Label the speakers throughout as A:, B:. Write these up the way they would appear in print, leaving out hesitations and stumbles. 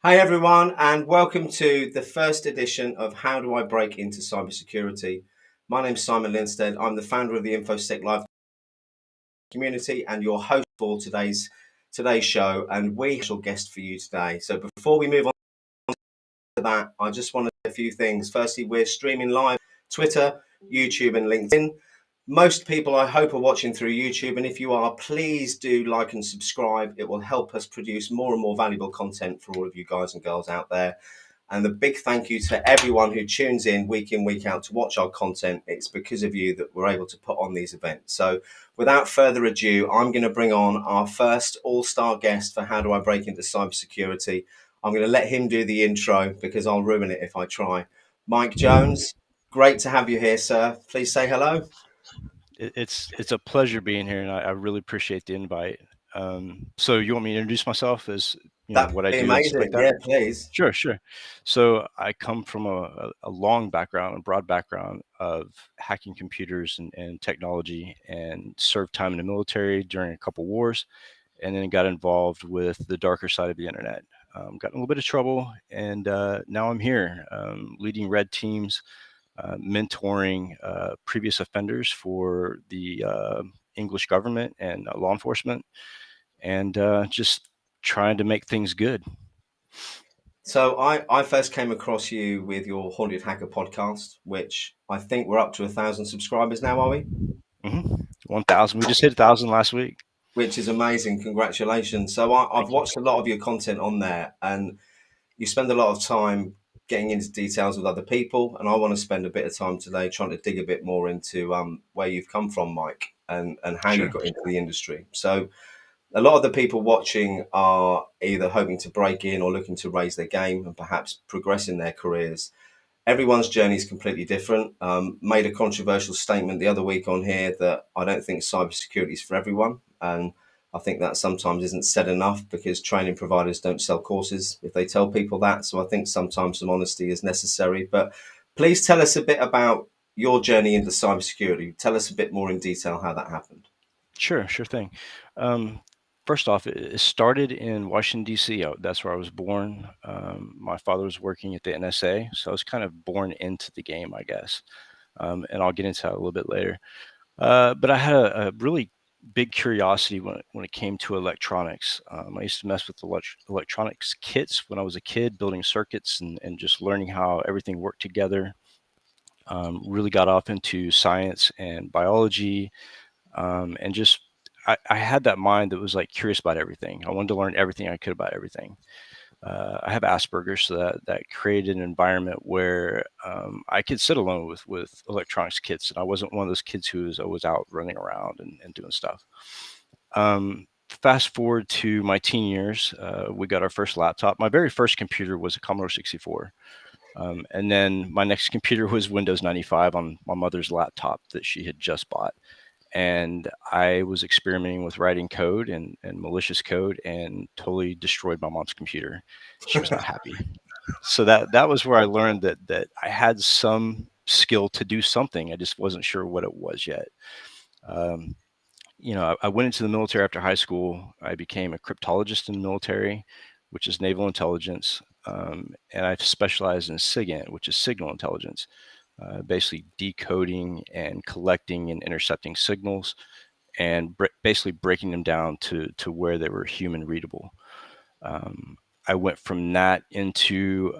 A: Hey everyone, and welcome to the first edition of How Do I Break Into Cybersecurity? My name's Simon Linstead. I'm the founder of the InfoSec Live community and your host for today's show. And we have a special guest for you today. So before we move on to that, I just want to say a few things. Firstly, we're streaming live Twitter, YouTube, and LinkedIn. Most people, I hope, are watching through YouTube, and if you are, please do like and subscribe. It will help us produce more and more valuable content for all of you guys and girls out there. And a big thank you to everyone who tunes in, week out to watch our content. It's because of you that we're able to put on these events. So without further ado, I'm going to bring on our first all-star guest for How Do I Break Into Cybersecurity. I'm going to let him do the intro because I'll ruin it if I try. Mike Jones, great to have you here, sir. Please say hello.
B: It's a pleasure being here, and I really appreciate the invite. So you want me to introduce myself as
A: That'd
B: what I
A: be
B: do and stuff like
A: amazing.
B: that?
A: Yeah, please.
B: Sure. So I come from a long background, a broad background of hacking computers and technology, and served time in the military during a couple wars, and then got involved with the darker side of the internet. Got in a little bit of trouble, and now I'm here leading red teams, mentoring previous offenders for the English government and law enforcement, and just trying to make things good.
A: So I first came across you with your Haunted Hacker podcast, which I think we're up to 1,000 subscribers now, are we?
B: 1,000. We just hit 1,000 last week.
A: Which is amazing. Congratulations. So I've
B: Thank you.
A: watched a lot of your content on there, and you spend a lot of time getting into details with other people. And I want to spend a bit of time today trying to dig a bit more into where you've come from, Mike, and how you
B: Sure.
A: got into the industry. So a lot of the people watching are either hoping to break in or looking to raise their game and perhaps progress in their careers. Everyone's journey is completely different. Made a controversial statement the other week on here that I don't think cybersecurity is for everyone. And I think that sometimes isn't said enough because training providers don't sell courses if they tell people that. So I think sometimes some honesty is necessary. But please tell us a bit about your journey into cybersecurity. Tell us a bit more in detail how that happened.
B: Sure thing. Um, First off, it started in Washington, D.C. That's where I was born. My father was working at the NSA, so I was kind of born into the game, I guess. And I'll get into that a little bit later. But I had a really big curiosity when it came to electronics. I used to mess with electronics kits when I was a kid, building circuits and just learning how everything worked together. Really got off into science and biology, and just I had that mind that was like curious about everything. I wanted to learn everything I could about everything. I have Asperger's, so that created an environment where I could sit alone with electronics kits, and I wasn't one of those kids who was always out running around and doing stuff. Fast forward to my teen years, we got our first laptop. My very first computer was a Commodore 64. And then my next computer was Windows 95 on my mother's laptop that she had just bought. And I was experimenting with writing code and malicious code and totally destroyed my mom's computer. She was not happy. So that was where I learned that I had some skill to do something. I just wasn't sure what it was yet. Um, I went into the military after high school. I became a cryptologist in the military, which is naval intelligence. And I've specialized in SIGINT, which is signal intelligence, basically decoding and collecting and intercepting signals and basically breaking them down to where they were human readable. Um, I went from that into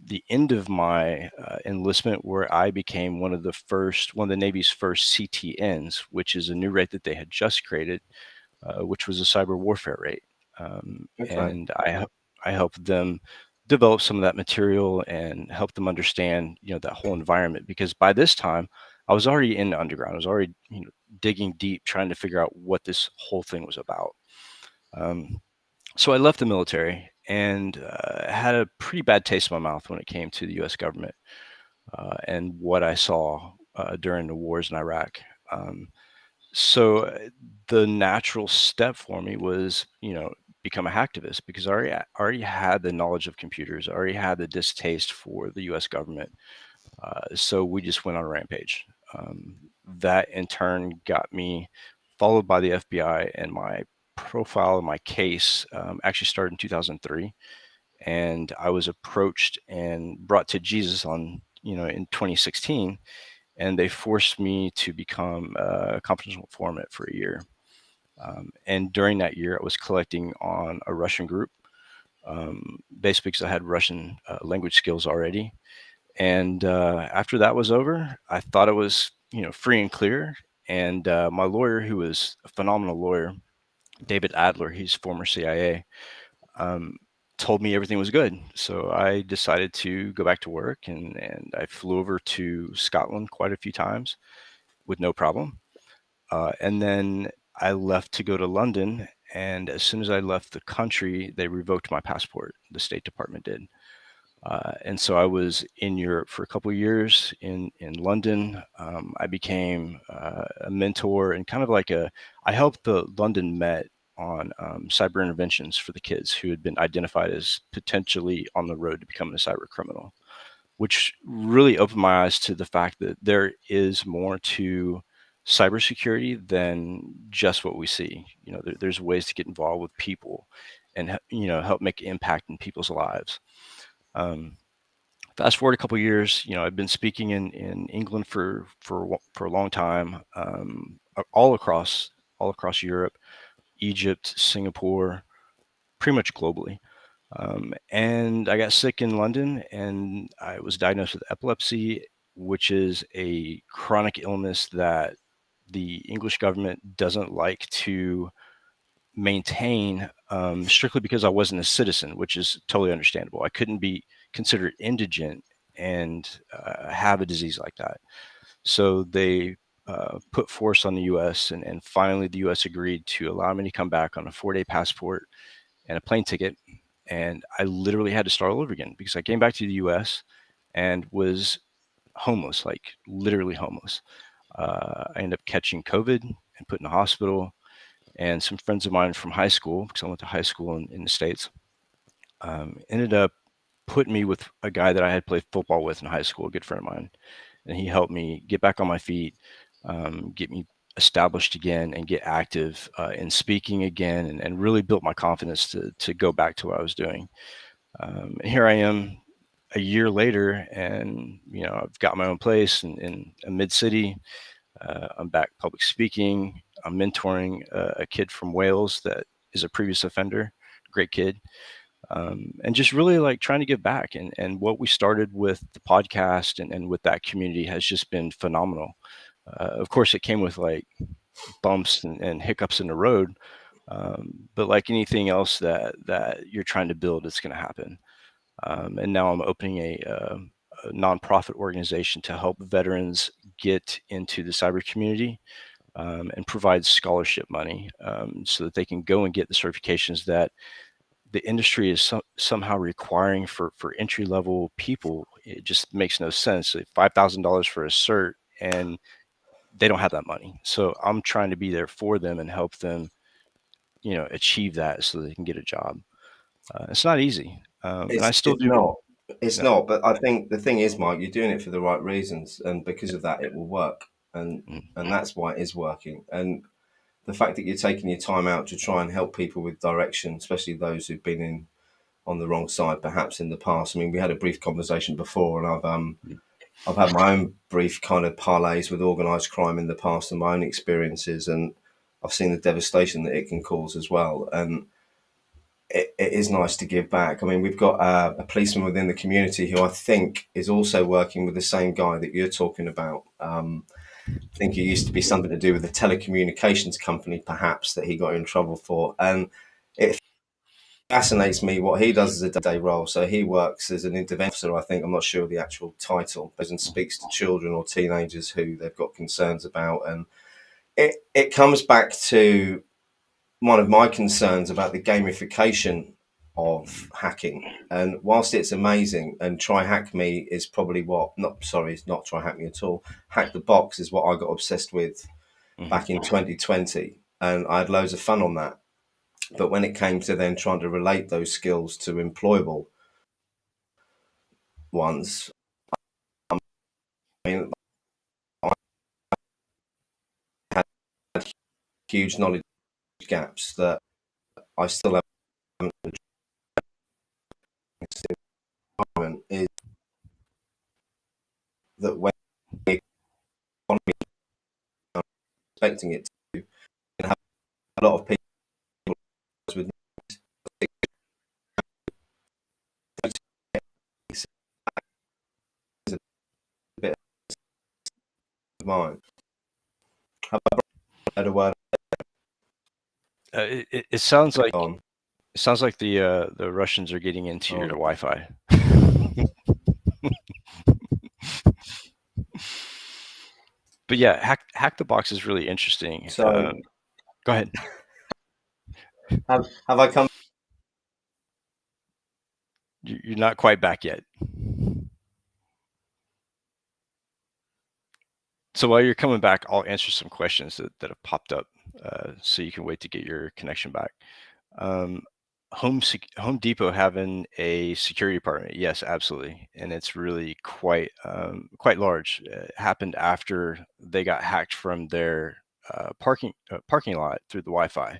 B: the end of my enlistment, where I became one of the Navy's first CTNs, which is a new rate that they had just created, which was a cyber warfare rate.
A: Okay.
B: And I helped them develop some of that material and help them understand, that whole environment. Because by this time, I was already in the underground. I was already, digging deep, trying to figure out what this whole thing was about. Um, so I left the military and had a pretty bad taste in my mouth when it came to the U.S. government and what I saw during the wars in Iraq. So the natural step for me was, become a hacktivist, because I already had the knowledge of computers. I already had the distaste for the U.S. government. So we just went on a rampage. That in turn got me followed by the FBI, and my profile and my case actually started in 2003. and I was approached and brought to Jesus in 2016, and they forced me to become a confidential informant for a year. And during that year, I was collecting on a Russian group, basically because I had Russian language skills already. And after that was over, I thought it was free and clear. And my lawyer, who was a phenomenal lawyer, David Adler, he's former CIA, um, told me everything was good. So I decided to go back to work, and I flew over to Scotland quite a few times with no problem. And then I left to go to London. And as soon as I left the country, they revoked my passport. The State Department did. And so I was in Europe for a couple of years in London. I became a mentor and kind of like I helped the London Met on cyber interventions for the kids who had been identified as potentially on the road to becoming a cyber criminal, which really opened my eyes to the fact that there is more to cybersecurity than just what we see. There's ways to get involved with people and help make an impact in people's lives. Um, Fast forward a couple of years, I've been speaking in England for a long time, all across Europe, Egypt, Singapore, pretty much globally. And I got sick in London, and I was diagnosed with epilepsy, which is a chronic illness that the English government doesn't like to maintain, strictly because I wasn't a citizen, which is totally understandable. I couldn't be considered indigent and have a disease like that. So they put force on the U.S. and finally the U.S. agreed to allow me to come back on a 4-day passport and a plane ticket. And I literally had to start all over again because I came back to the U.S. and was homeless, like literally homeless. I ended up catching COVID and put in the hospital. And some friends of mine from high school, because I went to high school in the States, ended up putting me with a guy that I had played football with in high school, a good friend of mine. And he helped me get back on my feet, get me established again, and get active in speaking again, and really built my confidence to go back to what I was doing. And here I am a year later, and I've got my own place in a mid city. I'm back public speaking. I'm mentoring a kid from Wales that is a previous offender, great kid, and just really like trying to give back. And what we started with the podcast and with that community has just been phenomenal. Of course, it came with like bumps and hiccups in the road, but like anything else that you're trying to build, it's going to happen. And now I'm opening a nonprofit organization to help veterans get into the cyber community, and provide scholarship money, so that they can go and get the certifications that the industry is somehow requiring for entry level people. It just makes no sense. $5,000 for a cert, and they don't have that money. So I'm trying to be there for them and help them, achieve that so they can get a job. It's not easy, and I still
A: It's
B: do.
A: not. It's
B: No.
A: not. But I think the thing is, Mike, you're doing it for the right reasons, and because of that, it will work, and
B: Mm,
A: and that's why it is working. And the fact that you're taking your time out to try and help people with direction, especially those who've been in on the wrong side, perhaps in the past. I mean, we had a brief conversation before, and
B: mm,
A: I've had my own brief kind of parlays with organised crime in the past and my own experiences, and I've seen the devastation that it can cause as well. And it is nice to give back. I mean, we've got a policeman within the community who I think is also working with the same guy that you're talking about. I think it used to be something to do with a telecommunications company, perhaps, that he got in trouble for. And it fascinates me what he does as a day role. So he works as an intervention officer, I think. I'm not sure of the actual title, but and speaks to children or teenagers who they've got concerns about. And it comes back to one of my concerns about the gamification of hacking. And whilst it's amazing, and Try Hack Me is probably what, not sorry, it's not Try Hack Me at all. Hack the Box is what I got obsessed with
B: mhm.
A: back in 2020. And I had loads of fun on that. But when it came to then trying to relate those skills to employable ones, I mean, I had huge knowledge gaps that I still haven't environment is that when the economy is expecting it to, have a lot of people with a bit of mine. Have I heard a word
B: It sounds like
A: on?
B: the Russians are getting into your
A: Oh,
B: Wi-Fi. But yeah, hack the box is really interesting.
A: so
B: Go ahead.
A: have I come?
B: You're not quite back yet. So while you're coming back, I'll answer some questions that have popped up, so you can wait to get your connection back. Um, Home Depot having a security department? Yes, absolutely, and it's really quite large. It happened after they got hacked from their parking lot through the Wi-Fi.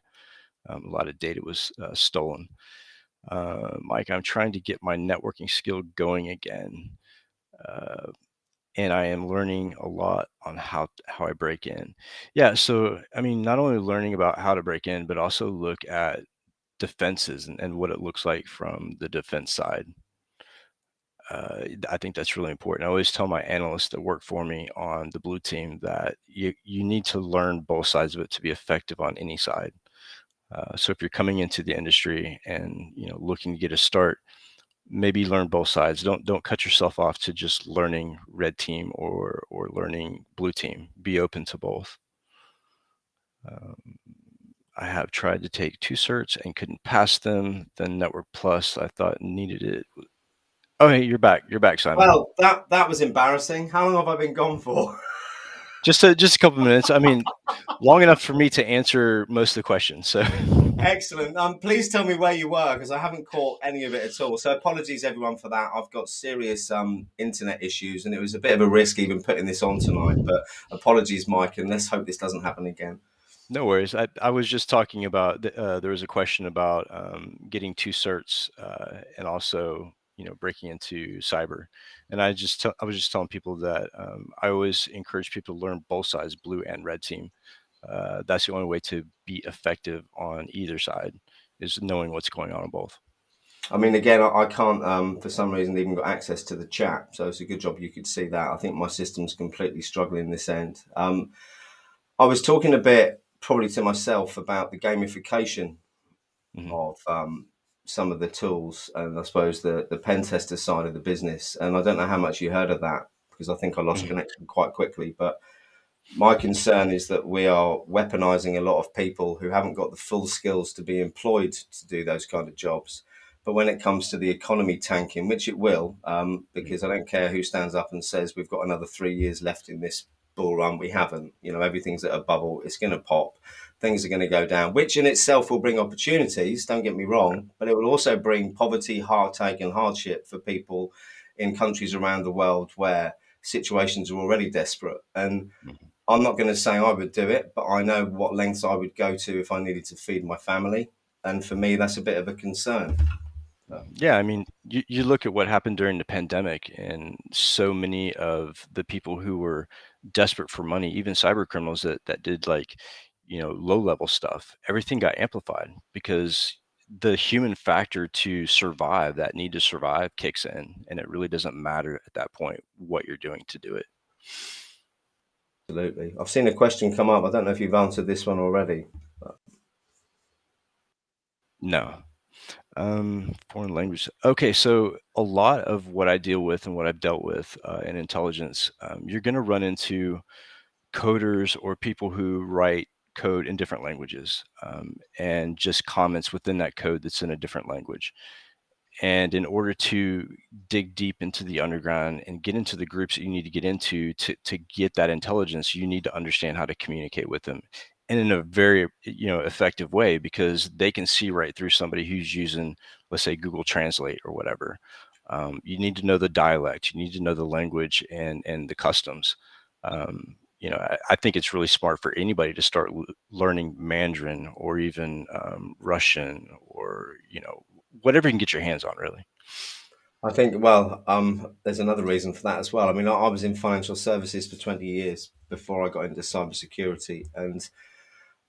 B: A lot of data was stolen. Mike, I'm trying to get my networking skill going again. And I am learning a lot on how I break in. Yeah, so I mean, not only learning about how to break in, but also look at defenses and what it looks like from the defense side. I think that's really important. I always tell my analysts that work for me on the blue team that you need to learn both sides of it to be effective on any side. So if you're coming into the industry and looking to get a start, maybe learn both sides. Don't cut yourself off to just learning red team or learning blue team. Be open to both. Um, I have tried to take 2 certs and couldn't pass them. Then Network Plus, I thought needed it. Oh, hey, you're back. You're back, Simon.
A: Well, that was embarrassing. How long have I been gone for?
B: Just a couple of minutes. I mean, long enough for me to answer most of the questions. So
A: Excellent. Please tell me where you were because I haven't caught any of it at all. So apologies everyone for that. I've got serious internet issues and it was a bit of a risk even putting this on tonight. But apologies, Mike, and let's hope this doesn't happen again.
B: no worries. I was just talking about there was a question about getting 2 certs and also breaking into cyber. And I was just telling people that I always encourage people to learn both sides, blue and red team. That's the only way to be effective on either side is knowing what's going on in both.
A: I mean, again, I can't, for some reason, even got access to the chat. So it's a good job you could see that. I think my system's completely struggling this end. I was talking a bit, probably to myself, about the gamification
B: Hmm.
A: of some of the tools and I suppose the pen tester side of the business. And I don't know how much you heard of that because I think I lost
B: Hmm.
A: connection quite quickly. But my concern is that we are weaponizing a lot of people who haven't got the full skills to be employed to do those kind of jobs. But when it comes to the economy tanking, which it will, because I don't care who stands up and says we've got another 3 years left in this bull run, we haven't. Everything's at a bubble. It's going to pop. Things are going to go down, which in itself will bring opportunities. Don't get me wrong, but it will also bring poverty, heartache, and hardship for people in countries around the world where situations are already desperate. And I'm not going to say I would do it, but I know what lengths I would go to if I needed to feed my family. And for me, that's a bit of a concern.
B: Yeah, I mean, you look at what happened during the pandemic, and so many of the people who were desperate for money, even cyber criminals that did like, low level stuff, everything got amplified because the human factor to survive, that need to survive, kicks in, and it really doesn't matter at that point what you're doing to do it.
A: Absolutely. I've seen a question come up. I don't know if you've answered this one already.
B: No. Foreign language. Okay, so a lot of what I deal with and what I've dealt with in intelligence, you're going to run into coders or people who write code in different languages, and just comments within that code that's in a different language. And in order to dig deep into the underground and get into the groups that you need to get into to get that intelligence, you need to understand how to communicate with them and in a very effective way, because they can see right through somebody who's using, let's say, Google Translate or whatever. You need to know the dialect, you need to know the language and the customs. I think it's really smart for anybody to start learning Mandarin or even Russian or whatever you can get your hands on, really.
A: I think, there's another reason for that as well. I mean, I was in financial services for 20 years before I got into cybersecurity. And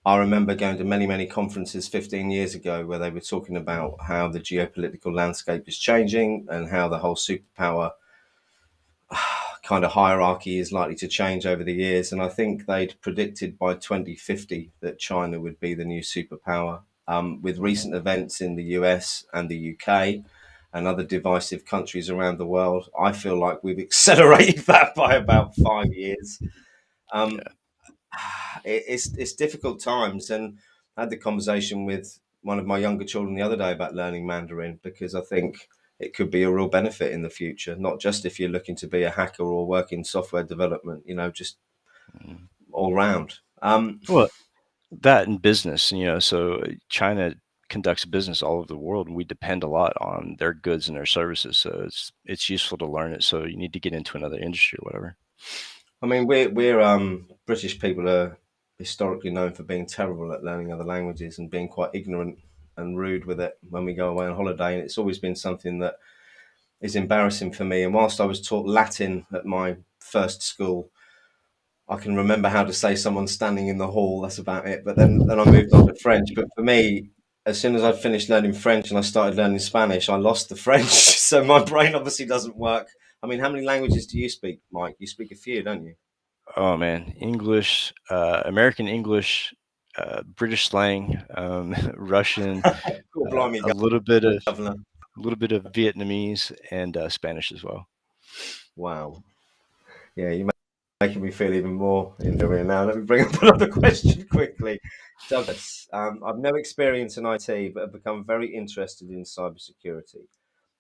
A: I remember going to many, many conferences 15 years ago where they were talking about how the geopolitical landscape is changing and how the whole superpower kind of hierarchy is likely to change over the years. And I think they'd predicted by 2050 that China would be the new superpower. With recent events in the US and the UK and other divisive countries around the world, I feel like we've accelerated that by about 5 years. Um,
B: Yeah.
A: it's difficult times, and I had the conversation with one of my younger children the other day about learning Mandarin because I think it could be a real benefit in the future, not just if you're looking to be a hacker or work in software development, just
B: Mhm.
A: all round.
B: Well, that in business, so China conducts business all over the world, and we depend a lot on their goods and their services. So it's useful to learn it. So you need to get into another industry or whatever.
A: I mean, we're British people are historically known for being terrible at learning other languages and being quite ignorant and rude with it when we go away on holiday, and it's always been something that is embarrassing for me. And whilst I was taught Latin at my first school, I can remember how to say someone standing in the hall. That's about it. But then I moved on to French. But for me, as soon as I finished learning French and I started learning Spanish, I lost the French. So my brain obviously doesn't work. I mean, how many languages do you speak, Mike? You speak a few, don't you?
B: Oh man, English, American English, British slang, Russian,
A: Oh, blimey,
B: a little bit of
A: governor.
B: Vietnamese and Spanish as well.
A: Wow. Yeah, you're making me feel even more inferior now. Let me bring up another question quickly. Douglas, I've no experience in IT, but have become very interested in cybersecurity.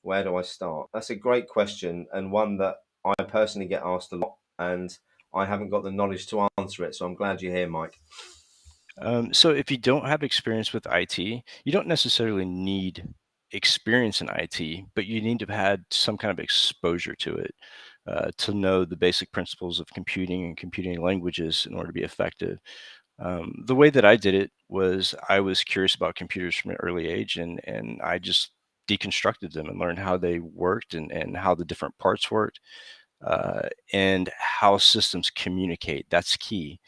A: Where do I start? That's a great question, and one that I personally get asked a lot, and I haven't got the knowledge to answer it. So I'm glad you're here, Mike.
B: So if you don't have experience with IT, you don't necessarily need experience in IT, but you need to have had some kind of exposure to it to know the basic principles of computing and computing languages in order to be effective. The way that I did it was I was curious about computers from an early age, and I just deconstructed them and learned how they worked and how the different parts worked and how systems communicate. That's key.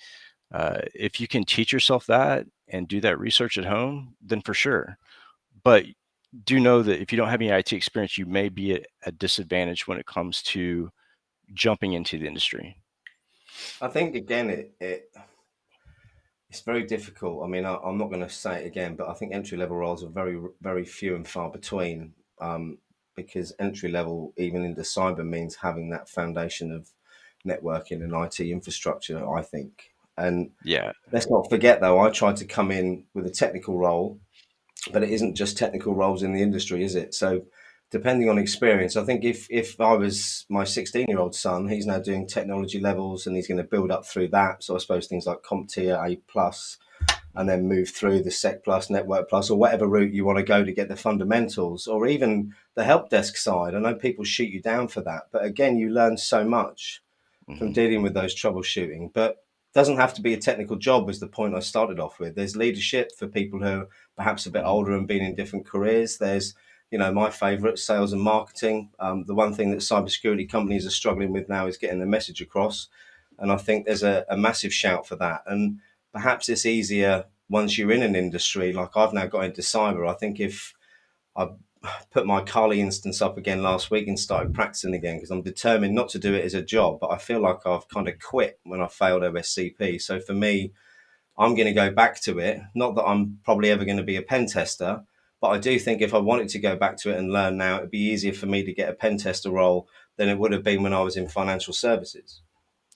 B: If you can teach yourself that and do that research at home, then for sure. But do know that if you don't have any IT experience, you may be at a disadvantage when it comes to jumping into the industry.
A: I think again, it's very difficult. I mean, I'm not going to say it again, but I think entry level roles are very, very few and far between. Because entry level, even into cyber, means having that foundation of networking and IT infrastructure, I think. And
B: Yeah.
A: let's not forget, though, I tried to come in with a technical role, but it isn't just technical roles in the industry, is it? So, depending on experience, I think if I was my 16-year-old son, he's now doing technology levels and he's going to build up through that. So, I suppose things like CompTIA A plus, and then move through the Sec Plus, Network Plus, or whatever route you want to go to get the fundamentals, or even the help desk side. I know people shoot you down for that, but again, you learn so much from
B: Hmm.
A: dealing with those troubleshooting. But it doesn't have to be a technical job, was the point I started off with. There's leadership for people who are perhaps a bit
B: Hmm.
A: older and been in different careers. There's my favorite, sales and marketing. The one thing that cybersecurity companies are struggling with now is getting the message across. And I think there's a massive shout for that. And perhaps it's easier once you're in an industry. Like I've now got into cyber. I think if I put my Kali instance up again last week and started practicing again because I'm determined not to do it as a job, but I feel like I've kind of quit when I failed OSCP. So for me, I'm going to go back to it. Not that I'm probably ever going to be a pen tester, but I do think if I wanted to go back to it and learn now, it'd be easier for me to get a pen tester role than it would have been when I was in financial services.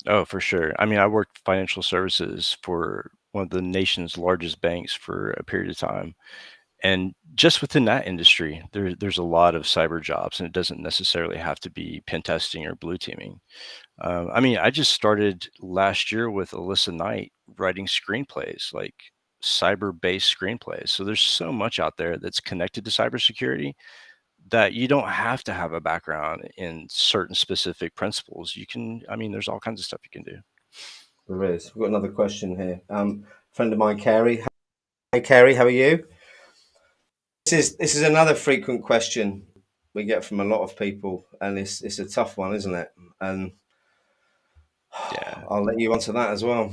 B: Oh, for sure. I mean, I worked financial services for one of the nation's largest banks for a period of time. And just within that industry, there's a lot of cyber jobs, and it doesn't necessarily have to be pen testing or blue teaming. I mean, I just started last year with Alyssa Knight writing screenplays, like cyber-based screenplays. So there's so much out there that's connected to cybersecurity that you don't have to have a background in certain specific principles. You can, I mean, there's all kinds of stuff you can do.
A: There is. We've got another question here. Friend of mine, Carrie. Hey, Carrie, how are you? This is another frequent question. we get from a lot of people, and it's a tough one, isn't it? And
B: Yeah.
A: I'll let you answer that as well.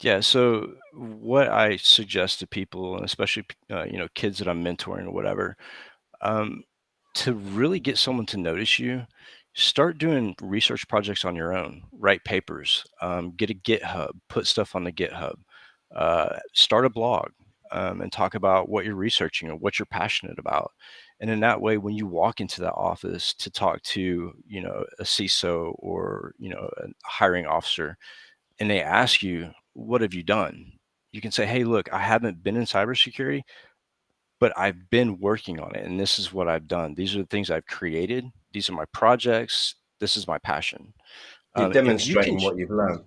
B: Yeah. So what I suggest to people, and especially kids that I'm mentoring or whatever, um, to really get someone to notice you, start doing research projects on your own. Write papers. Get a GitHub. Put stuff on the GitHub. Start a blog, and talk about what you're researching or what you're passionate about. And in that way, when you walk into that office to talk to a CISO or a hiring officer, and they ask you, what have you done? You can say, hey, look, I haven't been in cybersecurity, but I've been working on it. And this is what I've done. These are the things I've created. These are my projects. This is my passion.
A: You're
B: If you can,
A: demonstrating what you've learned.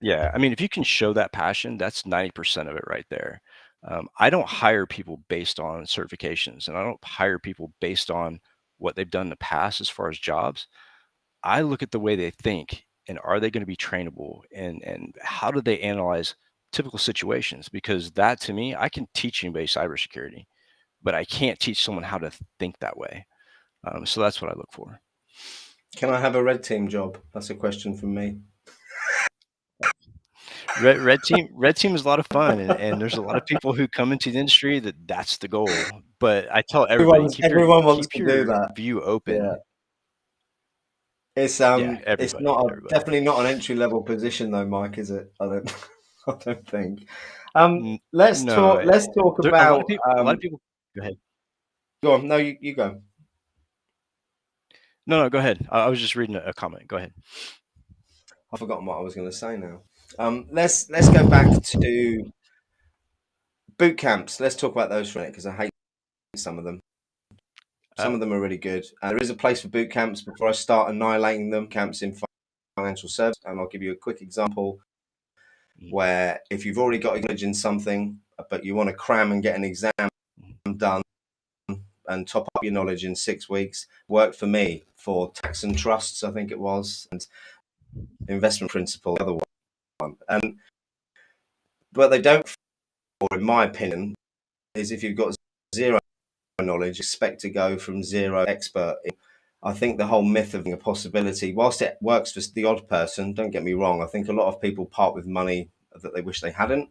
B: yeah, I mean, if you can show that passion, that's 90% of it right there. I don't hire people based on certifications, and I don't hire people based on what they've done in the past as far as jobs. I look at the way they think, and are they going to be trainable, and how do they analyze typical situations? Because that, to me, I can teach anybody cybersecurity, but I can't teach someone how to think that way. So that's what I look for.
A: Can I have a red team job? That's a question from me.
B: Red team is a lot of fun, and there's a lot of people who come into the industry that's the goal. But I tell everybody,
A: Everyone wants
B: keep
A: to do
B: your
A: that.
B: view
A: Yeah.
B: open. Yeah,
A: It's
B: everybody,
A: not
B: everybody.
A: definitely not an entry level position though, Mike, is it? I don't I don't think.
B: No,
A: Let's talk
B: there a lot of
A: about
B: people. A lot of people. Go ahead.
A: go on, no, you go.
B: No, go ahead. I was just reading a comment. Go ahead.
A: I've forgotten what I was going to say now. Let's go back to boot camps. Let's talk about those for a minute because I hate some of them. Some
B: Uh,
A: of them are really good. There is a place for boot camps before I start annihilating them. Camps in financial service, and I'll give you a quick example
B: mm,
A: where if you've already got knowledge in something, but you want to cram and get an exam
B: mm,
A: done and top up your knowledge in 6 weeks, worked for me for tax and trusts, I think it was, and investment principle, the other one. And but they don't, in my opinion, is if you've got zero knowledge, expect to go from zero expert. I think the whole myth of a possibility, whilst it works for the odd person, don't get me wrong, I think a lot of people part with money that they wish they hadn't.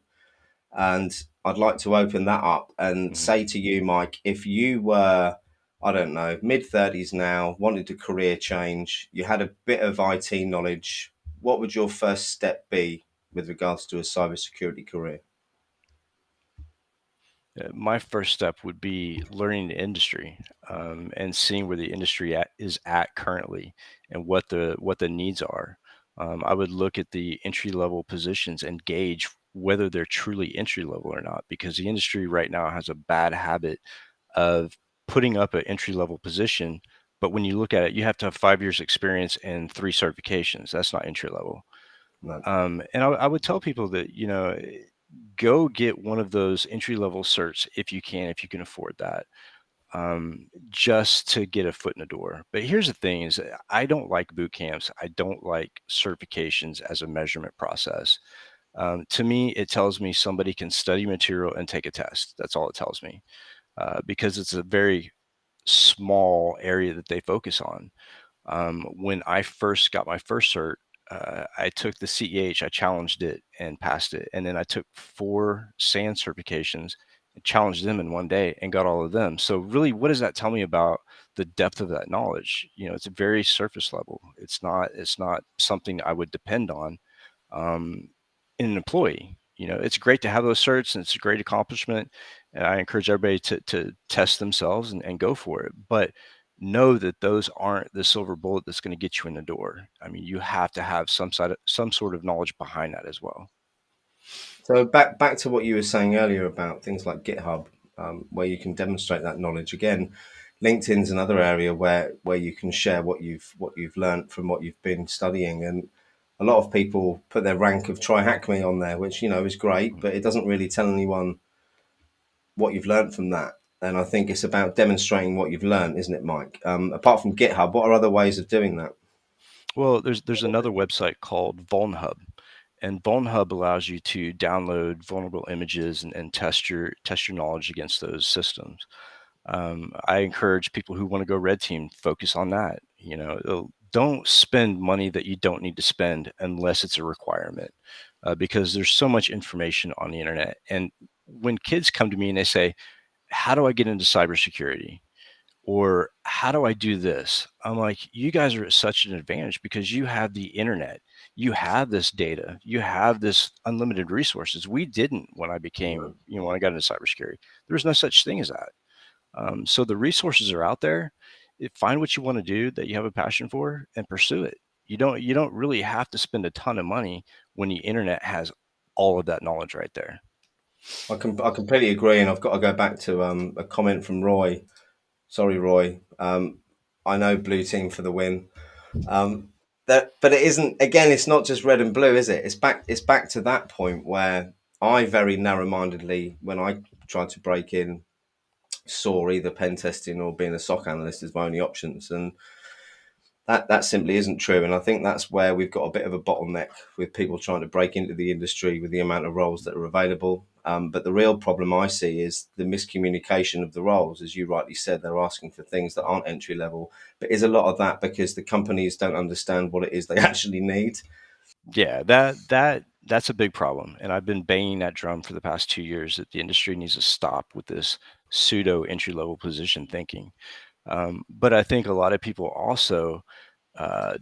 A: And I'd like to open that up and
B: mhm.
A: say to you, Mike, if you were, I don't know, mid-30s now, wanted a career change, you had a bit of IT knowledge, what would your first step be with regards to a cybersecurity career?
B: My first step would be learning the industry, and seeing where the industry is at currently and what the needs are. I would look at the entry level positions and gauge whether they're truly entry level or not, because the industry right now has a bad habit of putting up an entry level position. But when you look at it, you have to have 5 years experience and 3 certifications. That's not entry level.
A: No.
B: And I would tell people that, go get one of those entry level certs if you can afford that, just to get a foot in the door. But here's the thing: is that I don't like boot camps. I don't like certifications as a measurement process. To me, it tells me somebody can study material and take a test. That's all it tells me, because it's a very small area that they focus on. When I first got my first cert, I took the CEH, I challenged it and passed it. And then I took 4 SAN certifications and challenged them in one day and got all of them. So really, what does that tell me about the depth of that knowledge? It's a very surface level. It's not something I would depend on, um, in an employee. It's great to have those certs, and it's a great accomplishment. And I encourage everybody to test themselves and go for it. But know that those aren't the silver bullet that's going to get you in the door. I mean, you have to have some sort of knowledge behind that as well.
A: So back to what you were saying earlier about things like GitHub, where you can demonstrate that knowledge. Again, LinkedIn's another area where you can share what you've learned from what you've been studying. And a lot of people put their rank of try hack me on there, which is great, but it doesn't really tell anyone what you've learned from that. And I think it's about demonstrating what you've learned, isn't it, Mike? Apart from GitHub, what are other ways of doing that?
B: Well, there's another website called VulnHub, and VulnHub allows you to download vulnerable images and test your knowledge against those systems. I encourage people who want to go red team, focus on that. Don't spend money that you don't need to spend unless it's a requirement, because there's so much information on the internet. And when kids come to me and they say, how do I get into cybersecurity? Or how do I do this? I'm like, you guys are at such an advantage because you have the internet, you have this data, you have this unlimited resources. We didn't when I became, when I got into cybersecurity. There was no such thing as that. So the resources are out there. Find what you want to do that you have a passion for and pursue it. You don't really have to spend a ton of money when the internet has all of that knowledge right there.
A: I completely agree, and I've got to go back to a comment from Roy. Sorry, Roy. I know blue team for the win. But it isn't. Again, it's not just red and blue, is it? It's back. It's back to that point where I very narrow-mindedly, when I tried to break in, saw either pen testing or being a SOC analyst as my only options, and that simply isn't true. And I think that's where we've got a bit of a bottleneck with people trying to break into the industry with the amount of roles that are available. But the real problem I see is the miscommunication of the roles. As you rightly said, they're asking for things that aren't entry level. But is a lot of that because the companies don't understand what it is they actually need?
B: Yeah, that's a big problem. And I've been banging that drum for the past 2 years that the industry needs to stop with this pseudo entry level position thinking. But I think a lot of people also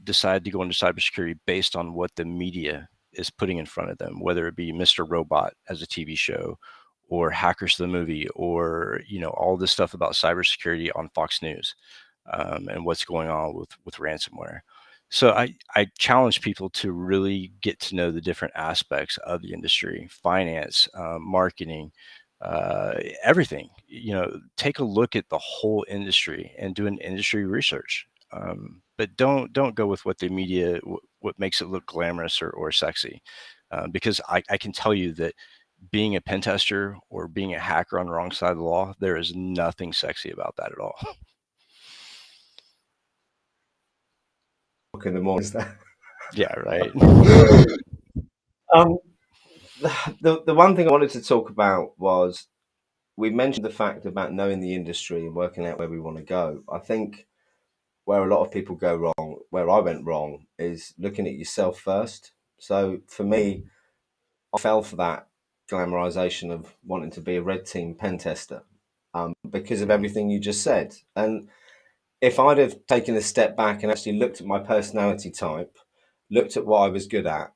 B: decide to go into cybersecurity based on what the media is putting in front of them, whether it be Mr. Robot as a TV show, or Hackers the movie, or all this stuff about cybersecurity on Fox News, and what's going on with ransomware. So I challenge people to really get to know the different aspects of the industry, finance, marketing, everything. Take a look at the whole industry and do an industry research. But don't go with what the media, what makes it look glamorous or sexy, because I can tell you that being a pen tester or being a hacker on the wrong side of the law, there is nothing sexy about that at all.
A: In the morning,
B: Yeah, right.
A: um, the one thing I wanted to talk about was we mentioned the fact about knowing the industry and working out where we want to go. I think where a lot of people go wrong, where I went wrong, is looking at yourself first. So for me, I fell for that glamorization of wanting to be a red team pen tester, because of
B: Mhm.
A: everything you just said. And if I'd have taken a step back and actually looked at my personality type, looked at what I was good at,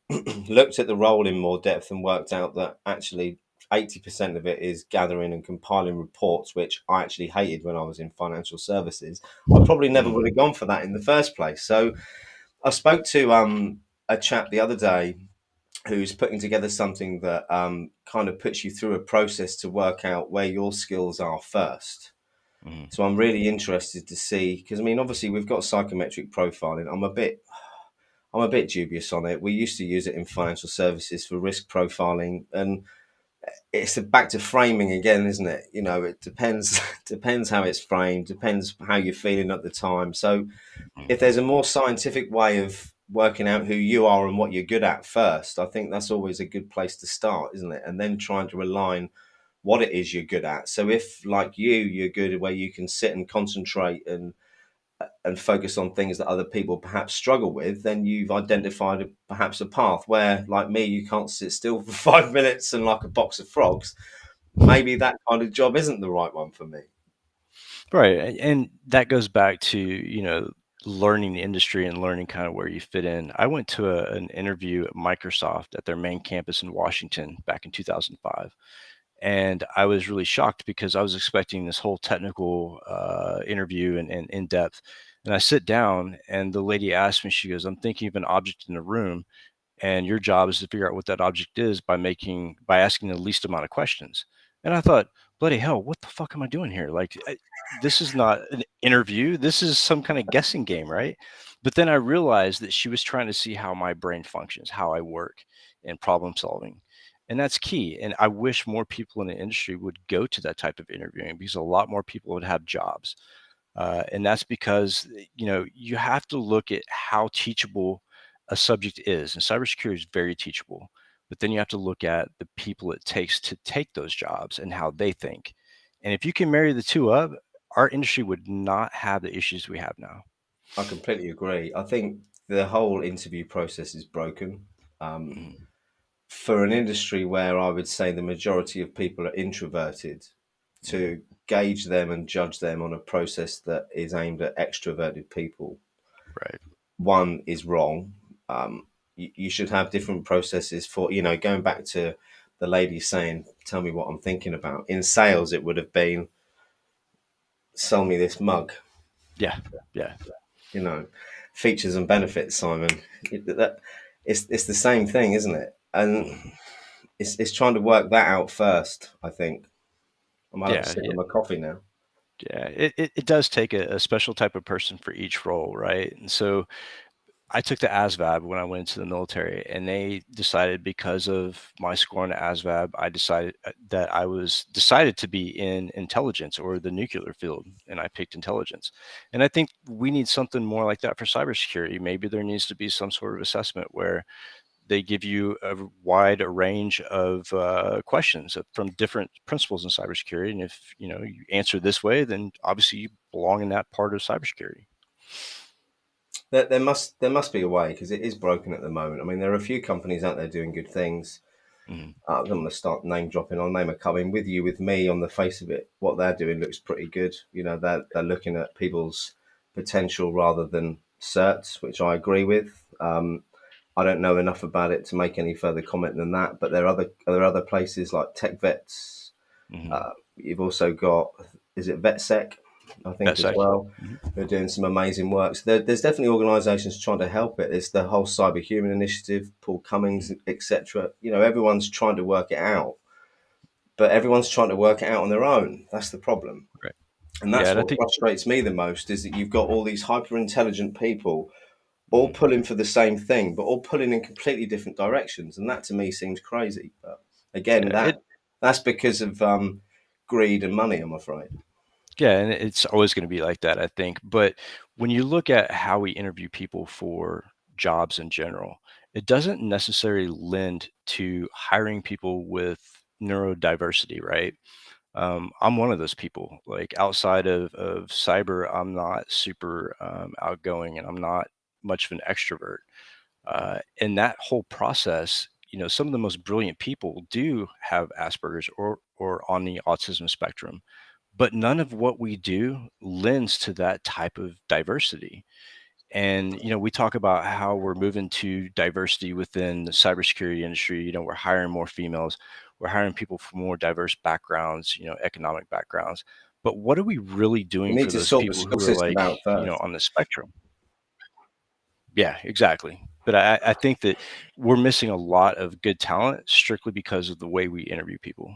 A: looked at the role in more depth, and worked out that actually 80% of it is gathering and compiling reports, which I actually hated when I was in financial services, I probably never would
B: Mhm.
A: have gone for that in the first place. So I spoke to a chap the other day who's putting together something that kind of puts you through a process to work out where your skills are first.
B: Mhm.
A: So I'm really interested to see, because I mean, obviously we've got psychometric profiling. I'm a bit dubious on it. We used to use it in financial services for risk profiling, and it's back to framing again, isn't it? It depends depends how it's framed, depends how you're feeling at the time. So if there's a more scientific way of working out who you are and what you're good at first, I think that's always a good place to start, isn't it? And then trying to align what it is you're good at. So if, like you're good at where you can sit and concentrate and focus on things that other people perhaps struggle with, then you've identified perhaps a path where, like me, you can't sit still for 5 minutes and like a box of frogs. Maybe that kind of job isn't the right one for me.
B: Right. And that goes back to, learning the industry and learning kind of where you fit in. I went to an interview at Microsoft at their main campus in Washington back in 2005. And I was really shocked because I was expecting this whole technical interview and in depth. And I sit down and the lady asked me, she goes, I'm thinking of an object in the room, and your job is to figure out what that object is by asking the least amount of questions. And I thought, bloody hell, what the fuck am I doing here? Like, this is not an interview, this is some kind of guessing game, right? But then I realized that she was trying to see how my brain functions, how I work in problem solving. And that's key, and I wish more people in the industry would go to that type of interviewing, because a lot more people would have jobs. And that's because you have to look at how teachable a subject is, and cybersecurity is very teachable. But then you have to look at the people it takes to take those jobs and how they think. And if you can marry the two up, our industry would not have the issues we have now.
A: I completely agree. I think the whole interview process is broken.
B: Mhm.
A: For an industry where I would say the majority of people are introverted,
B: Mhm.
A: to gauge them and judge them on a process that is aimed at extroverted people,
B: Right.
A: one is wrong. You should have different processes for, going back to the lady saying, tell me what I'm thinking about. In sales, it would have been, sell me this mug,
B: Yeah. Yeah.
A: you know, features and benefits, Simon. It's the same thing, isn't it? And
B: Mhm.
A: it's trying to work that out first, I think. I might have a
B: Yeah.
A: sip of my coffee now.
B: Yeah. It does take a special type of person for each role, right? And so I took the ASVAB when I went into the military, and they decided, because of my score on the ASVAB, I decided that I was decided to be in intelligence or the nuclear field, and I picked intelligence. And I think we need something more like that for cybersecurity. Maybe there needs to be some sort of assessment where they give you a wide range of questions from different principles in cybersecurity, and if you answer this way, then obviously you belong in that part of cybersecurity.
A: There must be a way, because it is broken at the moment. I mean, there are a few companies out there doing good things.
B: Mhm.
A: I'm going to start name dropping. I'll name a couple. With you, with me, on the face of it, what they're doing looks pretty good. They're looking at people's potential rather than certs, which I agree with. I don't know enough about it to make any further comment than that. But there are other places like Tech Vets.
B: Mhm.
A: You've also got, is it VetSec, I think, as
B: Sec.
A: well.
B: Mhm.
A: They're doing some amazing work. So there's definitely organisations trying to help it. There's the whole Cyber Human Initiative, Paul Cummings,
B: Mhm.
A: etc. Everyone's trying to work it out, but everyone's trying to work it out on their own. That's the problem.
B: Right.
A: And
B: Yeah,
A: that's
B: and I
A: what
B: think.
A: frustrates me the most, is that you've got all these hyper intelligent people all
B: Mhm.
A: pulling for the same thing, but all pulling in completely different directions. And that to me seems crazy. But again,
B: Yeah,
A: that's because of greed and money, I'm afraid.
B: and it's always going to be like that, I think. But when you look at how we interview people for jobs in general, it doesn't necessarily lend to hiring people with neurodiversity, right? I'm one of those people. Like, outside of cyber, I'm not super outgoing, and I'm not much of an extrovert. In that whole process, some of the most brilliant people do have Asperger's or on the autism spectrum, but none of what we do lends to that type of diversity. And we talk about how we're moving to diversity within the cybersecurity industry. We're hiring more females, we're hiring people from more diverse backgrounds, economic backgrounds. But what are we really
A: We
B: doing
A: need
B: for
A: to
B: those
A: sort the
B: people
A: school
B: who are,
A: system
B: like,
A: out first.
B: on the spectrum? Yeah, exactly. But I think that we're missing a lot of good talent strictly because of the way we interview people.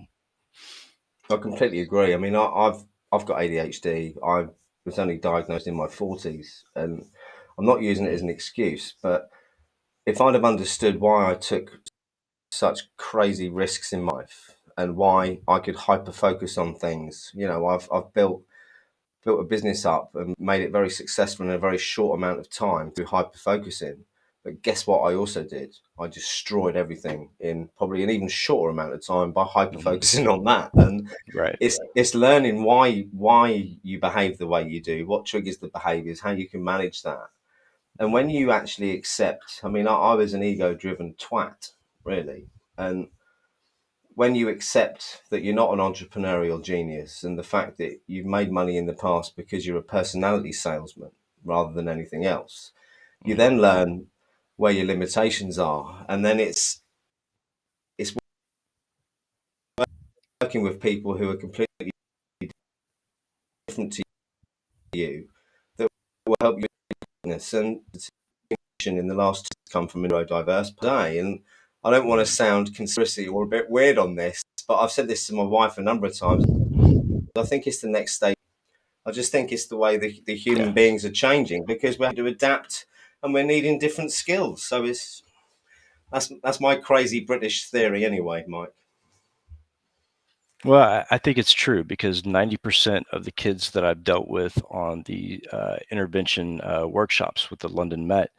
A: I completely agree. I mean, I've got ADHD. I was only diagnosed in my 40s, and I'm not using it as
B: Mhm.
A: an excuse. But if I'd have understood why I took such crazy risks in life and why I could hyper focus on things, I've built a business up and made it very successful in a very short amount of time through hyper focusing. But guess what? I also did. I destroyed everything in probably an even shorter amount of time by hyper
B: Mhm.
A: focusing on that. And
B: Right.
A: it's learning why you behave the way you do, what triggers the behaviours, how you can manage that. And when you actually accept, I mean, I was an ego driven twat, really. And when you accept that you're not an entrepreneurial genius, and the fact that you've made money in the past because you're a personality salesman rather than anything else, you
B: Mhm.
A: then learn where your limitations are. And then it's working with people who are completely different to you that will help you in this. And in the last come from a neurodiverse day. And I don't want to
B: Mhm.
A: sound conspiracy or a bit weird on this, but I've said this to my wife a number of times. I think it's the next stage. I just think it's the way the human
B: Yeah.
A: beings are changing, because we have to adapt and we're needing different skills. So that's my crazy British theory anyway, Mike.
B: Well, I think it's true, because 90% of the kids that I've dealt with on the intervention workshops with the London Met,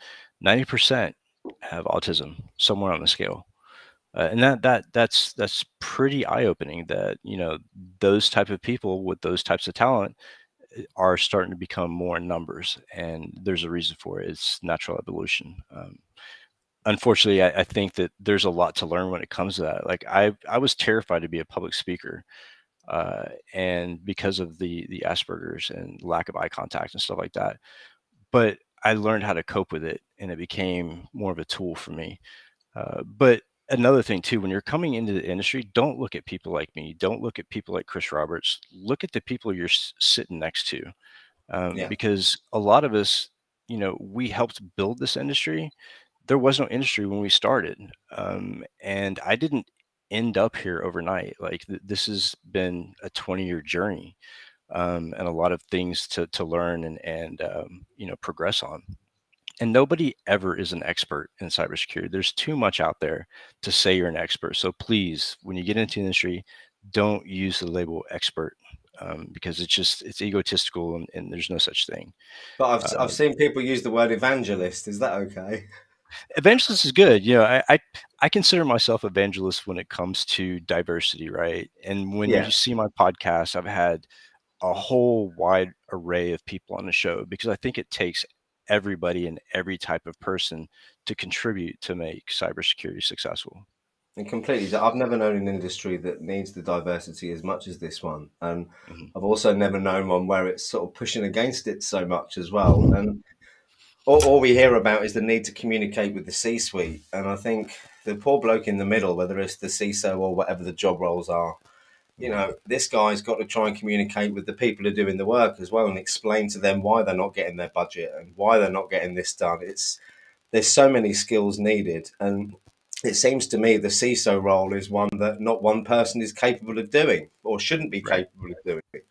B: 90% have autism somewhere on the scale. And that's pretty eye opening, that those type of people with those types of talent are starting to become more in numbers, and there's a reason for it. It's natural evolution. Unfortunately, I think that there's a lot to learn when it comes to that. Like I was terrified to be a public speaker, and because of the Asperger's and lack of eye contact and stuff like that. But I learned how to cope with it, and it became more of a tool for me. But another thing too, when you're coming into the industry, don't look at people like me. Don't look at people like Chris Roberts. Look at the people you're sitting next to,
A: Yeah.
B: because a lot of us, we helped build this industry. There was no industry when we started, and I didn't end up here overnight. Like this has been a 20-year journey, and a lot of things to learn and progress on. And nobody ever is an expert in cybersecurity. There's too much out there to say you're an expert. So please, when you get into the industry, don't use the label expert, because it's egotistical, and there's no such thing.
A: But I've
B: Uh,
A: seen people use the word evangelist. Is that okay?
B: Evangelist is good. I consider myself evangelist when it comes to diversity, right? And when you
A: Yeah.
B: see my podcast, I've had a whole wide array of people on the show, because I think it takes everybody and every type of person to contribute to make cybersecurity successful.
A: And completely. I've never known an industry that needs the diversity as much as this one. And
B: Mhm.
A: I've also never known one where it's sort of pushing against it so much as well. And all we hear about is the need to communicate with the C-suite. And I think the poor bloke in the middle, whether it's the CISO or whatever the job roles are,
B: Mhm.
A: this guy's got to try and communicate with the people who are doing the work as well and explain to them why they're not getting their budget and why they're not getting this done. There's so many skills needed, and it seems to me the CISO role is one that not one person is capable of doing or shouldn't be
B: Right,
A: capable of doing.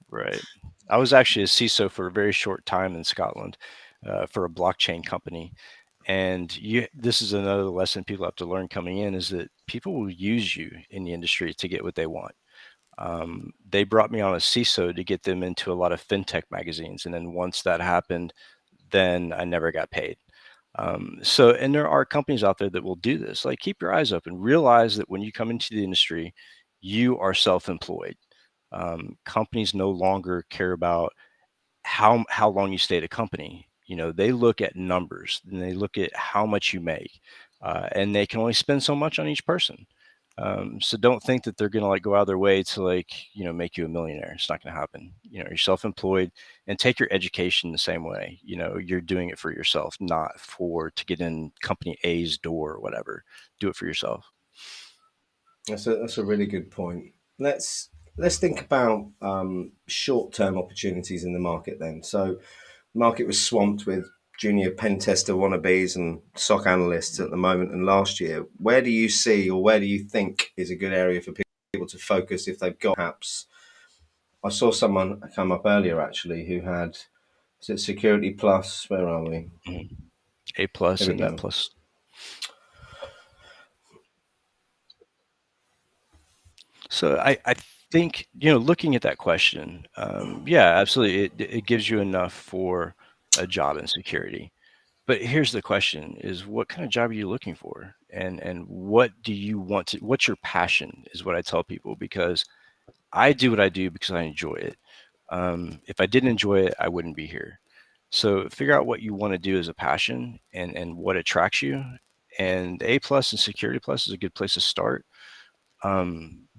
B: right. I was actually a CISO for a very short time in Scotland, for a blockchain company. And this is another lesson people have to learn coming in, is that people will use you in the industry to get what they want. They brought me on as CISO to get them into a lot of fintech magazines. And then once that happened, then I never got paid. And there are companies out there that will do this. Like, keep your eyes open. Realize that when you come into the industry, you are self-employed. Companies no longer care about how long you stay at a company. They look at numbers, and they look at how much you make, and they can only spend so much on each person. So don't think that they're going to like go out of their way to make you a millionaire. It's not going to happen. You're self-employed, and take your education the same way. You're doing it for yourself, not for to get in company A's door or whatever. Do it for yourself.
A: That's a really good point. Let's think about short term opportunities in the market then. So, the market was swamped with junior pen tester wannabes and SOC analysts at the moment and last year. Where do you see, or where do you think is a good area for people to focus if they've got perhaps? I saw someone come up earlier actually who had, is it Security Plus? Where are we?
B: Mhm. A plus
A: Here we
B: and Net
A: go.
B: plus. So I think, looking at that question, yeah, absolutely, it gives you enough for a job in security. But here's the question: is what kind of job are you looking for, and what do you want to? What's your passion? Is what I tell people, because I do what I do because I enjoy it. If I didn't enjoy it, I wouldn't be here. So figure out what you want to do as a passion, and what attracts you. And A plus and Security Plus is a good place to start.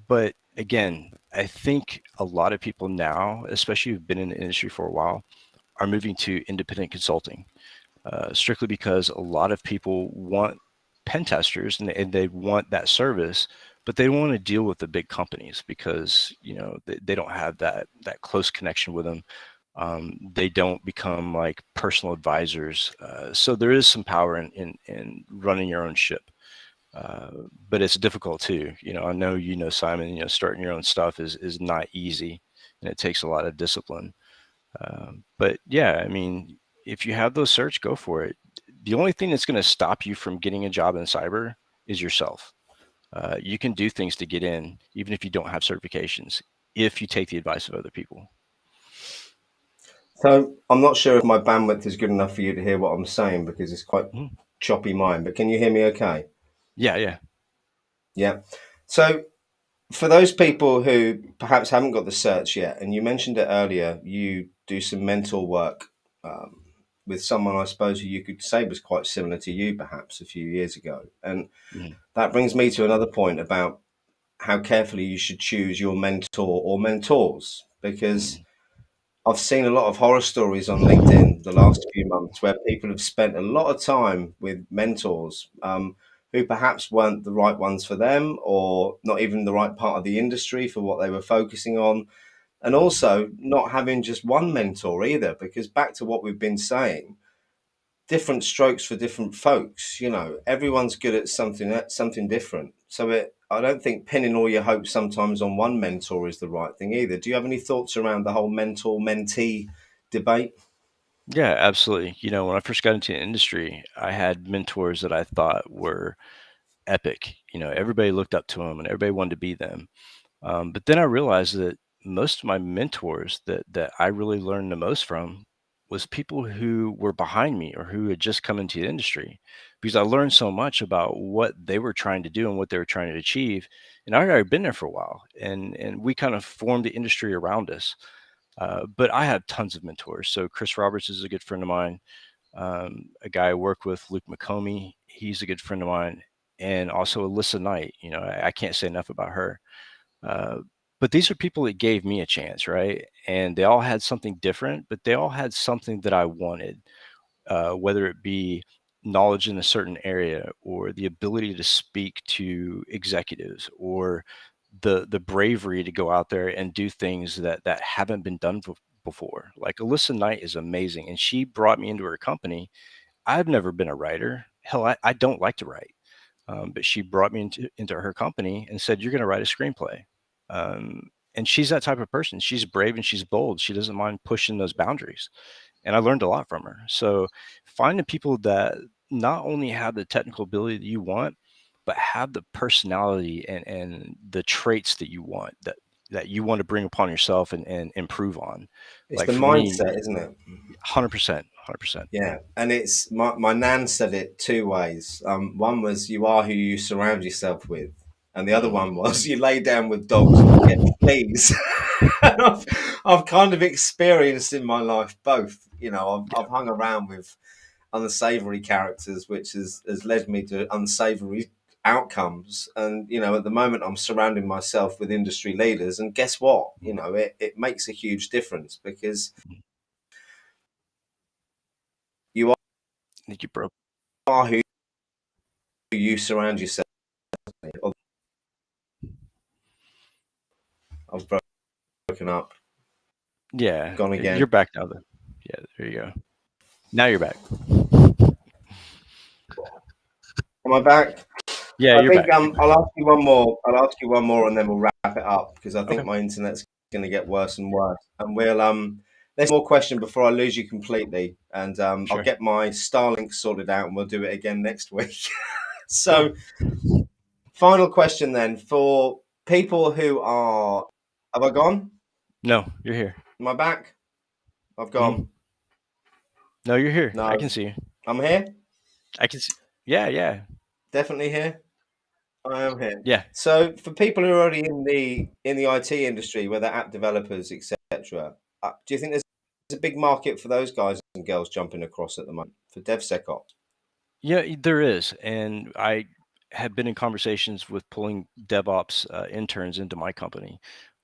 B: But again, I think a lot of people now, especially who've been in the industry for a while, are moving to independent consulting, strictly because a lot of people want pen testers, and they want that service, but they don't want to deal with the big companies, because they don't have that close connection with them. They don't become like personal advisors. So there is some power in running your own ship. Uh, but it's difficult too. I know, Simon, starting your own stuff is not easy, and it takes a lot of discipline. But yeah, I mean, if you have those certs, go for it. The only thing that's going to stop you from getting a job in cyber is yourself. You can do things to get in, even if you don't have certifications, if you take the advice of other people.
A: So, I'm not sure if my bandwidth is good enough for you to hear what I'm saying because it's quite
B: Mhm.
A: choppy mine, but can you hear me okay?
B: Yeah, yeah.
A: Yeah. So, For those people who perhaps haven't got the certs yet, and you mentioned it earlier, you do some mentor work um, with someone, I suppose, who you could say was quite similar to you, perhaps a few years ago. And
B: Mhm.
A: that brings me to another point about how carefully you should choose your mentor or mentors, because
B: Mhm.
A: I've seen a lot of horror stories on LinkedIn the last few months where people have spent a lot of time with mentors who perhaps weren't the right ones for them, or not even the right part of the industry for what they were focusing on. And also not having just one mentor either, because back to what we've been saying, different strokes for different folks. You know, everyone's good at something different. So I don't think pinning all your hopes sometimes on one mentor is the right thing either. Do you have any thoughts around the whole mentor mentee debate?
B: Yeah, absolutely. You know, when I first got into the industry, I had mentors that I thought were epic. You know, everybody looked up to them and everybody wanted to be them. But then I realized that most of my mentors that I really learned the most from was people who were behind me or who had just come into the industry, because I learned so much about what they were trying to do and what they were trying to achieve. And I had already been there for a while, and we kind of formed the industry around us. But I had tons of mentors. So Chris Roberts is a good friend of mine. A guy I work with, Luke McComey, he's a good friend of mine, and also Alyssa Knight. You know, I can't say enough about her. Uh, but these are people that gave me a chance, right? And they all had something different, but they all had something that I wanted, whether it be knowledge in a certain area or the ability to speak to executives or the bravery to go out there and do things that haven't been done before. Like Alyssa Knight is amazing, and she brought me into her company. I've never been a writer. Hell, I don't like to write. But she brought me into her company and said, "You're going to write a screenplay." And she's that type of person. She's brave and she's bold. She doesn't mind pushing those boundaries. And I learned a lot from her. So find the people that not only have the technical ability that you want, but have the personality and the traits that you want, that you want to bring upon yourself and improve on.
A: It's
B: Like
A: the
B: for me,
A: mindset, isn't it?
B: 100%, 100%.
A: Yeah, and it's my nan said it two ways. One was you are who you surround yourself with, and the other
B: Mhm.
A: one was you lay down with dogs and you get fleas. And I've kind of experienced in my life both. You know, I've hung around with unsavory characters, which has led me to unsavory outcomes. And you know, at the moment, I'm surrounding myself with industry leaders, and guess what? You know, it makes a huge difference because you
B: I think you broke.
A: are who you surround yourself with. I've broken up,
B: Yeah,
A: gone
B: you're
A: again.
B: back now. Then, yeah, there you go. Now you're back.
A: Am I back?
B: Yeah,
A: I
B: you're
A: think
B: back. You're back.
A: I'll ask you one more. I'll ask you one more, and then we'll wrap it up because I think
B: Okay,
A: my internet's going to get worse and worse. And we'll there's more question before I lose you completely, and I'll
B: sure.
A: get my Starlink sorted out, and we'll do it again next week.
B: Cool.
A: So, final question then for people who are. Have I gone?
B: No, you're here.
A: Am I back? I've
B: Mhm.
A: gone.
B: No, you're here. I
A: No,
B: can see you.
A: I'm here.
B: I can see. Yeah, yeah,
A: Definitely here. I am here.
B: yeah,
A: So for people who are already in the IT industry, whether app developers, etc., do you think there's a big market for those guys and girls jumping across at the moment for DevSecOps?
B: yeah. There is, and I have been in conversations with pulling DevOps interns into my company,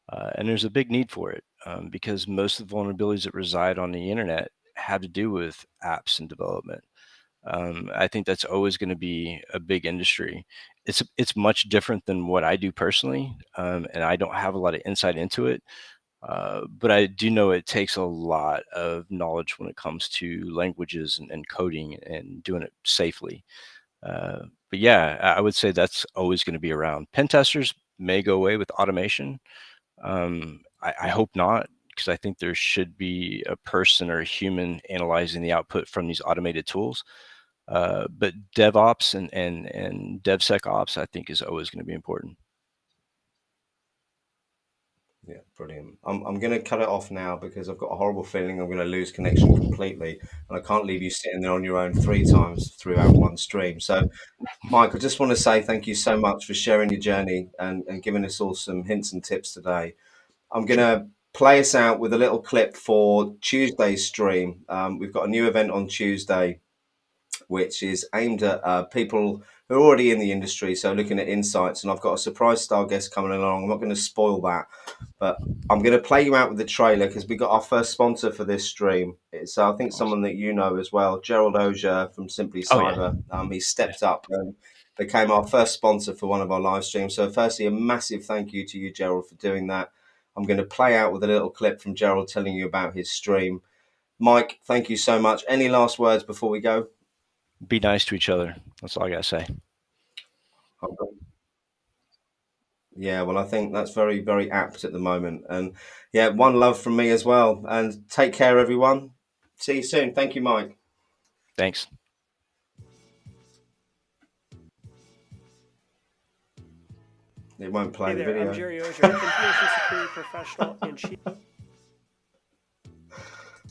B: and there's a big need for it because most of the vulnerabilities that reside on the internet have to do with apps and development. I think that's always going to be a big industry. It's much different than what I do personally, and I don't have a lot of insight into it. But I do know it takes a lot of knowledge when it comes to languages and coding and doing it safely. But yeah, I would say that's always going to be around. Pen testers may go away with automation. I hope not, because I think there should be a person or a human analyzing the output from these automated tools. But DevOps and DevSecOps, I think, is always going to be important.
A: Yeah, brilliant. I'm going to cut it off now because I've got a horrible feeling I'm going to lose connection completely, and I can't leave you sitting there on your own 3 times throughout one stream. So, Mike, I just want to say thank you so much for sharing your journey and giving us all some hints and tips today. I'm going
B: Sure.
A: to play us out with a little clip for Tuesday's stream. We've got a new event on Tuesday which is aimed at people who are already in the industry, so looking at insights. And I've got a surprise star guest coming along. I'm not going to spoil that, but I'm going to play you out with the trailer because we got our first sponsor for this stream. It's I think someone
B: Awesome.
A: that you know as well, Gerald Ogier from Simply
B: Oh yeah.
A: Cyber. He
B: Yeah.
A: stepped up and became our first sponsor for one of our live streams. So firstly, a massive thank you to you, Gerald, for doing that. I'm going to play out with a little clip from Gerald telling you about his stream. Mike, thank you so much. Any last words before we go?
B: Be nice to each other. That's all I gotta say.
A: Yeah, well, I think that's very, very apt at the moment. And yeah, one love from me as well. And take care, everyone. See you soon. Thank you, Mike.
B: Thanks.
A: It won't play
C: Hey
A: the
C: there, I'm
A: video.
C: Jerry Ozier, information security professional and chief.